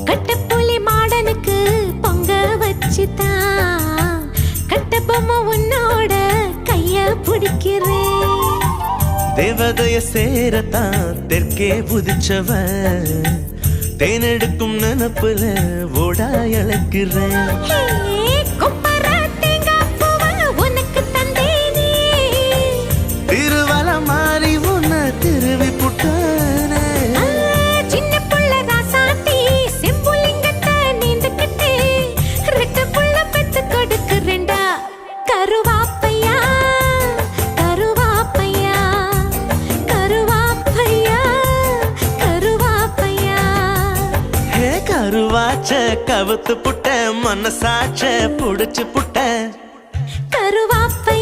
கட்டப்புலி மாடனுக்கு பொங்க வச்சுதான் கட்டபொம்மை உன்னோட கைய பிடிக்கிறேன். தேவதைய சேரத்தான் தெற்கே புதிச்சவன் தேனெடுக்கும் நினப்புல ஓடா அழைக்கிறேன். திருவல மாறி உன்ன திருவி புட்டானே. சின்ன புள்ள ராசாத்தி செம்புலிங்கத்தை நீந்துக்கிட்டு ரெட்ட புள்ள பெத்து கொடுக்குறேன்டா. கருவாப்பையா கருவாப்பையா கருவாப்பையா கருவாப்பையா. ஹே கருவாச்ச கவுத்து புட்ட மனசாச்ச புடிச்சு புட்ட கருவாப்பையா